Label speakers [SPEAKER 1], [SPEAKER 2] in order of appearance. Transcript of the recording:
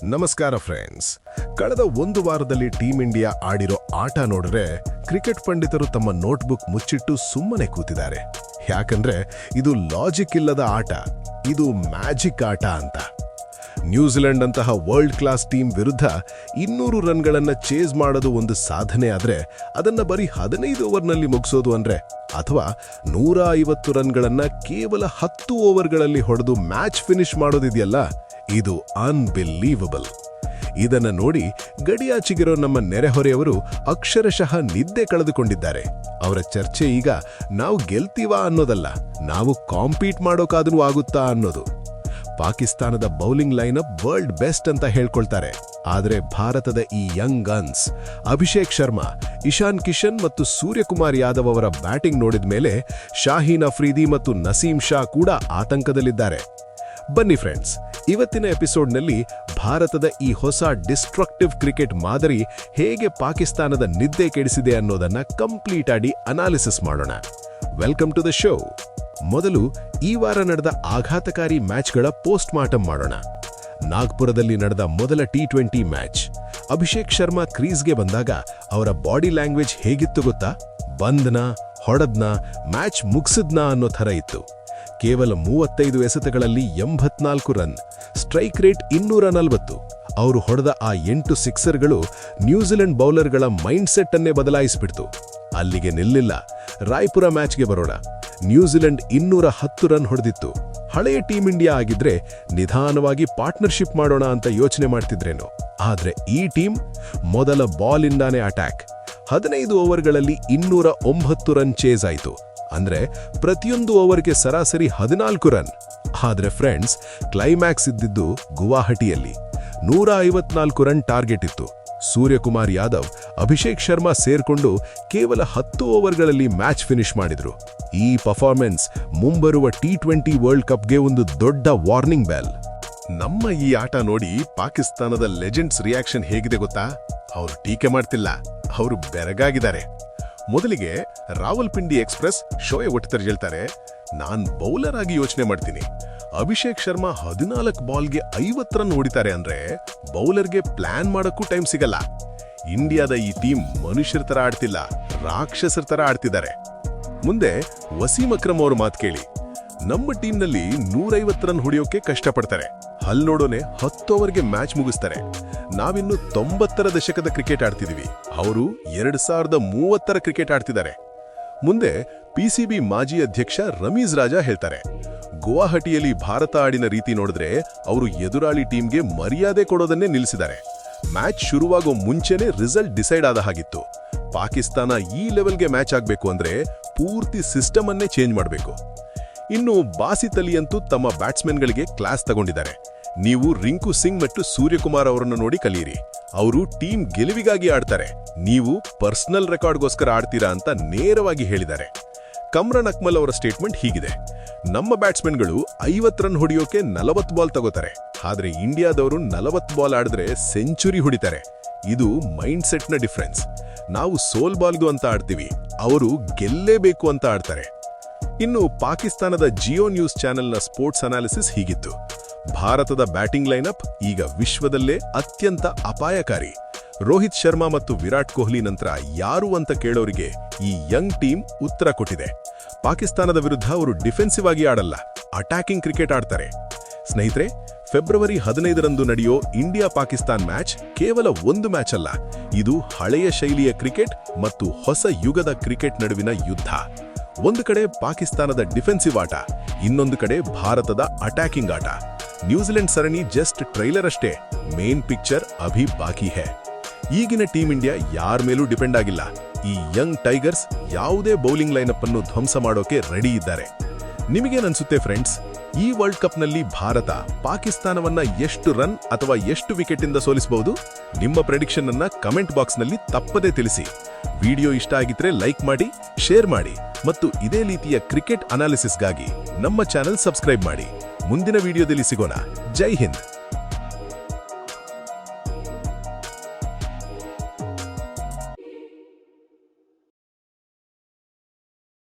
[SPEAKER 1] ನಮಸ್ಕಾರ ಫ್ರೆಂಡ್ಸ್. ಕಳೆದ ಒಂದು ವಾರದಲ್ಲಿ ಟೀಮ್ ಇಂಡಿಯಾ ಆಡಿರೋ ಆಟ ನೋಡಿದ್ರೆ ಕ್ರಿಕೆಟ್ ಪಂಡಿತರು ತಮ್ಮ ನೋಟ್ಬುಕ್ ಮುಚ್ಚಿಟ್ಟು ಸುಮ್ಮನೆ ಕೂತಿದ್ದಾರೆ. ಯಾಕಂದ್ರೆ ಇದು ಲಾಜಿಕ್ ಇಲ್ಲದ ಆಟ, ಇದು ಮ್ಯಾಜಿಕ್ ಆಟ ಅಂತ. ನ್ಯೂಜಿಲೆಂಡ್ ಅಂತಹ ವರ್ಲ್ಡ್ ಕ್ಲಾಸ್ ಟೀಮ್ ವಿರುದ್ಧ 200 ರನ್ಗಳನ್ನ ಚೇಸ್ ಮಾಡೋದು ಒಂದು ಸಾಧನೆ ಆದ್ರೆ, ಅದನ್ನ ಬರೀ 15 ಓವರ್ನಲ್ಲಿ ಮುಗಿಸೋದು ಅಂದ್ರೆ, ಅಥವಾ 150 ರನ್ಗಳನ್ನ ಕೇವಲ 10 ಓವರ್ಗಳಲ್ಲಿ ಹೊಡೆದು ಮ್ಯಾಚ್ ಫಿನಿಶ್ ಮಾಡೋದಿದೆಯಲ್ಲ, ಇದು ಅನ್ಬಿಲೀವಬಲ್. ಇದನ್ನ ನೋಡಿ ಗಡಿಯಾಚಿಗಿರೋ ನಮ್ಮ ನೆರೆಹೊರೆಯವರು ಅಕ್ಷರಶಃ ನಿದ್ದೆ ಕಳೆದುಕೊಂಡಿದ್ದಾರೆ. ಅವರ ಚರ್ಚೆ ಈಗ ನಾವು ಗೆಲ್ತೀವಾ ಅನ್ನೋದಲ್ಲ, ನಾವು ಕಾಂಪೀಟ್ ಮಾಡೋಕಾದ್ರೂ ಆಗುತ್ತಾ ಅನ್ನೋದು. ಪಾಕಿಸ್ತಾನದ ಬೌಲಿಂಗ್ ಲೈನಪ್ ವರ್ಲ್ಡ್ ಬೆಸ್ಟ್ ಅಂತ ಹೇಳ್ಕೊಳ್ತಾರೆ. ಆದರೆ ಭಾರತದ ಈ ಯಂಗ್ ಗನ್ಸ್ ಅಭಿಷೇಕ್ ಶರ್ಮಾ, ಇಶಾನ್ ಕಿಶನ್ ಮತ್ತು ಸೂರ್ಯಕುಮಾರ್ ಯಾದವ್ ಅವರ ಬ್ಯಾಟಿಂಗ್ ನೋಡಿದ ಮೇಲೆ ಶಾಹೀನ್ ಅಫ್ರೀದಿ ಮತ್ತು ನಸೀಂ ಶಾ ಕೂಡ ಆತಂಕದಲ್ಲಿದ್ದಾರೆ. ಬನ್ನಿ ಫ್ರೆಂಡ್ಸ್, ಇವತ್ತಿನ ಎಪಿಸೋಡ್ನಲ್ಲಿ ಭಾರತದ ಈ ಹೊಸ ಡಿಸ್ಟ್ರಕ್ಟಿವ್ ಕ್ರಿಕೆಟ್ ಮಾದರಿ ಹೇಗೆ ಪಾಕಿಸ್ತಾನದ ನಿದ್ದೆ ಕೆಡಿಸಿದೆ ಅನ್ನೋದನ್ನ ಕಂಪ್ಲೀಟ್ ಆಗಿ ಅನಾಲಿಸಿಸ್ ಮಾಡೋಣ. Welcome to the show. ಮೊದಲು ಈ ವಾರ ನಡೆದ ಆಘಾತಕಾರಿ ಮ್ಯಾಚ್ಗಳ ಪೋಸ್ಟ್ ಮಾರ್ಟಮ್ ಮಾಡೋಣ. ನಾಗ್ಪುರದಲ್ಲಿ ನಡೆದ ಮೊದಲ T20 ಮ್ಯಾಚ್. ಅಭಿಷೇಕ್ ಶರ್ಮಾ ಕ್ರೀಸ್ಗೆ ಬಂದಾಗ ಅವರ ಬಾಡಿ ಲ್ಯಾಂಗ್ವೇಜ್ ಹೇಗಿತ್ತು ಗೊತ್ತಾ? ಬಂದ್ನಾ, ಹೊಡೆದ್ನಾ, ಮ್ಯಾಚ್ ಮುಗಿಸಿದ್ನಾ ಅನ್ನೋ ಥರ ಇತ್ತು. ಕೇವಲ 35 ಎಸೆತಗಳಲ್ಲಿ 84 ರನ್, ಸ್ಟ್ರೈಕ್ ರೇಟ್ 240. ಅವರು ಹೊಡೆದ ಆ 8 ಸಿಕ್ಸರ್ಗಳು ನ್ಯೂಜಿಲೆಂಡ್ ಬೌಲರ್ಗಳ ಮೈಂಡ್ಸೆಟ್ ಅನ್ನೇ ಬದಲಾಯಿಸಿಬಿಡ್ತು. ಅಲ್ಲಿಗೆ ನಿಲ್ಲಿಲ್ಲ. ರಾಯ್ಪುರ ಮ್ಯಾಚ್ಗೆ ಬರೋಣ. ನ್ಯೂಜಿಲೆಂಡ್ 210 ರನ್ ಹೊಡೆದಿತ್ತು. ಹಳೆಯ ಟೀಮ್ ಇಂಡಿಯಾ ಆಗಿದ್ರೆ ನಿಧಾನವಾಗಿ ಪಾರ್ಟ್ನರ್ಶಿಪ್ ಮಾಡೋಣ ಅಂತ ಯೋಚನೆ ಮಾಡ್ತಿದ್ರೇನು. ಆದ್ರೆ ಈ ಟೀಮ್ ಮೊದಲ ಬಾಲಿಂದಾನೇ ಅಟ್ಯಾಕ್. 15 ಓವರ್ಗಳಲ್ಲಿ 209 ರನ್ ಚೇಸ್ ಆಯಿತು. ಅಂದ್ರೆ ಪ್ರತಿಯೊಂದು ಓವರ್ಗೆ ಸರಾಸರಿ 14 ರನ್. ಆದ್ರೆ ಫ್ರೆಂಡ್ಸ್, ಕ್ಲೈಮ್ಯಾಕ್ಸ್ ಇದ್ದಿದ್ದು ಗುವಾಹಟಿಯಲ್ಲಿ. 154 ರನ್ ಟಾರ್ಗೆಟ್ ಇತ್ತು. ಸೂರ್ಯಕುಮಾರ್ ಯಾದವ್, ಅಭಿಷೇಕ್ ಶರ್ಮಾ ಸೇರ್ಕೊಂಡು ಕೇವಲ 10 ಓವರ್ಗಳಲ್ಲಿ ಮ್ಯಾಚ್ ಫಿನಿಶ್ ಮಾಡಿದ್ರು. ಈ ಪರ್ಫಾರ್ಮೆನ್ಸ್ ಮುಂಬರುವ T20 ವರ್ಲ್ಡ್ ಕಪ್ಗೆ ಒಂದು ದೊಡ್ಡ ವಾರ್ನಿಂಗ್ ಬೆಲ್. ನಮ್ಮ ಈ ಆಟ ನೋಡಿ ಪಾಕಿಸ್ತಾನದ ಲೆಜೆಂಡ್ಸ್ ರಿಯಾಕ್ಷನ್ ಹೇಗಿದೆ ಗೊತ್ತಾ? ಅವರು ಟೀಕೆ ಮಾಡ್ತಿಲ್ಲ, ಅವರು ಬೆರಗಾಗಿದ್ದಾರೆ. ಮೊದಲಿಗೆ ರಾವಲ್ಪಿಂಡಿ ಎಕ್ಸ್‌ಪ್ರೆಸ್ ಶೋಯೆ ಒಟ್ಟಿತರ್ ಹೇಳ್ತಾರೆ, ನಾನ್ ಬೌಲರ್ ಆಗಿ ಯೋಚನೆ ಮಾಡ್ತೀನಿ. ಅಭಿಷೇಕ್ ಶರ್ಮಾ 14 ಬಾಲ್ಗೆ 50 ರನ್ ಹೊಡಿತಾರೆ ಅಂದ್ರೆ ಬೌಲರ್ಗೆ ಪ್ಲಾನ್ ಮಾಡಕ್ಕೂ ಟೈಮ್ ಸಿಗಲ್ಲ. ಇಂಡಿಯಾದ ಈ ಟೀಮ್ ಮನುಷ್ಯರ ತರ ಆಡ್ತಿಲ್ಲ, ರಾಕ್ಷಸರ ತರ ಆಡ್ತಿದ್ದಾರೆ. ಮುಂದೆ ವಸೀಂ ಅಕ್ರಮ್ ಅವ್ರ ಮಾತು ಕೇಳಿ. ನಮ್ಮ ಟೀಮ್ನಲ್ಲಿ 150 ರನ್ ಹೊಡೆಯೋಕೆ ಕಷ್ಟಪಡ್ತಾರೆ. ಹಲ್ ನೋಡೋನೆ 10 ಓವರ್ಗೆ ಮ್ಯಾಚ್ ಮುಗಿಸ್ತಾರೆ. ನಾವಿನ್ನು 90ರ ದಶಕದ ಕ್ರಿಕೆಟ್ ಆಡ್ತಿದೀವಿ, ಅವರು 2030ರ ಕ್ರಿಕೆಟ್ ಆಡ್ತಿದ್ದಾರೆ. ಮುಂದೆ PCB ಮಾಜಿ ಅಧ್ಯಕ್ಷ ರಮೀಜ್ ರಾಜಾ ಹೇಳ್ತಾರೆ, ಗುವಾಹಟಿಯಲ್ಲಿ ಭಾರತ ಆಡಿನ ರೀತಿ ನೋಡಿದ್ರೆ ಅವರು ಎದುರಾಳಿ ಟೀಮ್ಗೆ ಮರ್ಯಾದೆ ಕೊಡೋದನ್ನೇ ನಿಲ್ಲಿಸಿದ್ದಾರೆ. ಮ್ಯಾಚ್ ಶುರುವಾಗೋ ಮುಂಚೆನೆ ರಿಸಲ್ಟ್ ಡಿಸೈಡ್ ಆದ ಹಾಗಿತ್ತು. ಪಾಕಿಸ್ತಾನ ಈ ಲೆವೆಲ್ಗೆ ಮ್ಯಾಚ್ ಆಗ್ಬೇಕು ಅಂದ್ರೆ ಪೂರ್ತಿ ಸಿಸ್ಟಮ್ ಅನ್ನೇ ಚೇಂಜ್ ಮಾಡಬೇಕು. ಇನ್ನು ಬಾಸಿತ್ ಅಲಿ ಅಂತೂ ತಮ್ಮ ಬ್ಯಾಟ್ಸ್ಮನ್ಗಳಿಗೆ ಕ್ಲಾಸ್ ತಗೊಂಡಿದ್ದಾರೆ. ನೀವು ರಿಂಕು ಸಿಂಗ್ ಮತ್ತು ಸೂರ್ಯಕುಮಾರ್ ಅವರನ್ನು ನೋಡಿ ಕಲಿಯಿರಿ. ಅವರು ಟೀಮ್ ಗೆಲುವಿಗಾಗಿ ಆಡ್ತಾರೆ, ನೀವು ಪರ್ಸನಲ್ ರೆಕಾರ್ಡ್ಗೋಸ್ಕರ ಆಡ್ತೀರಾ ಅಂತ ನೇರವಾಗಿ ಹೇಳಿದ್ದಾರೆ. ಕಮ್ರಾನ್ ಅಕ್ಮಲ್ ಅವರ ಸ್ಟೇಟ್ಮೆಂಟ್ ಹೀಗಿದೆ, ನಮ್ಮ ಬ್ಯಾಟ್ಸ್ಮನ್ಗಳು 50 ರನ್ ಹೊಡೆಯೋಕೆ 40 ಬಾಲ್ ತಗೋತಾರೆ, ಆದ್ರೆ ಇಂಡಿಯಾದವರು 40 ಬಾಲ್ ಆಡಿದ್ರೆ ಸೆಂಚುರಿ ಹೊಡಿತಾರೆ. ಇದು ಮೈಂಡ್ ಸೆಟ್ನ ಡಿಫ್ರೆನ್ಸ್. ನಾವು ಸೋಲ್ಬಾಲ್ದು ಅಂತ ಆಡ್ತೀವಿ, ಅವರು ಗೆಲ್ಲೇಬೇಕು ಅಂತ ಆಡ್ತಾರೆ. ಇನ್ನು ಪಾಕಿಸ್ತಾನದ ಜಿಯೋ ನ್ಯೂಸ್ ಚಾನೆಲ್ನ ಸ್ಪೋರ್ಟ್ಸ್ ಅನಾಲಿಸಿಸ್ ಹೀಗಿತ್ತು, ಭಾರತದ ಬ್ಯಾಟಿಂಗ್ ಲೈನಪ್ ಈಗ ವಿಶ್ವದಲ್ಲೇ ಅತ್ಯಂತ ಅಪಾಯಕಾರಿ. ರೋಹಿತ್ ಶರ್ಮಾ ಮತ್ತು ವಿರಾಟ್ ಕೊಹ್ಲಿ ನಂತರ ಯಾರು ಅಂತ ಕೇಳೋರಿಗೆ ಈ ಯಂಗ್ ಟೀಮ್ ಉತ್ತರ ಕೊಟ್ಟಿದೆ. ಪಾಕಿಸ್ತಾನದ ವಿರುದ್ಧ ಅವರು ಡಿಫೆನ್ಸಿವ್ ಆಗಿ ಆಡಲ್ಲ, ಅಟ್ಯಾಕಿಂಗ್ ಕ್ರಿಕೆಟ್ ಆಡ್ತಾರೆ. ಸ್ನೇಹಿತರೆ, ಫೆಬ್ರವರಿ 15ರಂದು ನಡೆಯೋ ಇಂಡಿಯಾ ಪಾಕಿಸ್ತಾನ್ ಮ್ಯಾಚ್ ಕೇವಲ ಒಂದು ಮ್ಯಾಚ್ ಅಲ್ಲ, ಇದು ಹಳೆಯ ಶೈಲಿಯ ಕ್ರಿಕೆಟ್ ಮತ್ತು ಹೊಸ ಯುಗದ ಕ್ರಿಕೆಟ್ ನಡುವಿನ ಯುದ್ಧ. ಒಂದು ಕಡೆ ಪಾಕಿಸ್ತಾನದ ಡಿಫೆನ್ಸಿವ್ ಆಟ, ಇನ್ನೊಂದು ಕಡೆ ಭಾರತದ ಅಟ್ಯಾಕಿಂಗ್ ಆಟ. ನ್ಯೂಜಿಲೆಂಡ್ ಸರಣಿ ಜಸ್ಟ್ ಟ್ರೈಲರ್ ಅಷ್ಟೇ, ಮೇನ್ ಪಿಕ್ಚರ್ ಅಭಿ ಬಾಕಿ ಹೈ. ಈಗಿನ ಟೀಮ್ ಇಂಡಿಯಾ ಯಾರ ಮೇಲೂ ಡಿಪೆಂಡ್ ಆಗಿಲ್ಲ. ಈ ಯಂಗ್ ಟೈಗರ್ಸ್ ಯಾವುದೇ ಬೌಲಿಂಗ್ ಲೈನಪ್ ಅನ್ನು ಧ್ವಂಸ ಮಾಡೋಕೆ ರೆಡಿ ಇದ್ದಾರೆ. ನಿಮಗೇನನ್ಸುತ್ತೆ ಫ್ರೆಂಡ್ಸ್, ಈ ವರ್ಲ್ಡ್ ಕಪ್ನಲ್ಲಿ ಭಾರತ ಪಾಕಿಸ್ತಾನವನ್ನ ಎಷ್ಟು ರನ್ ಅಥವಾ ಎಷ್ಟು ವಿಕೆಟ್ ಇಂದ ಸೋಲಿಸಬಹುದು? ನಿಮ್ಮ ಪ್ರೆಡಿಕ್ಷನ್ ಅನ್ನ ಕಮೆಂಟ್ ಬಾಕ್ಸ್ನಲ್ಲಿ ತಪ್ಪದೇ ತಿಳಿಸಿ. ವಿಡಿಯೋ ಇಷ್ಟ ಆಗಿದ್ರೆ ಲೈಕ್ ಮಾಡಿ, ಶೇರ್ ಮಾಡಿ ಮತ್ತು ಇದೇ ರೀತಿಯ ಕ್ರಿಕೆಟ್ ಅನಾಲಿಸಿಸ್ಗಾಗಿ ನಮ್ಮ ಚಾನೆಲ್ ಸಬ್ಸ್ಕ್ರೈಬ್ ಮಾಡಿ. ಮುಂದಿನ ವಿಡಿಯೋದಲ್ಲಿ ಸಿಗೋಣ. ಜೈ ಹಿಂದ್.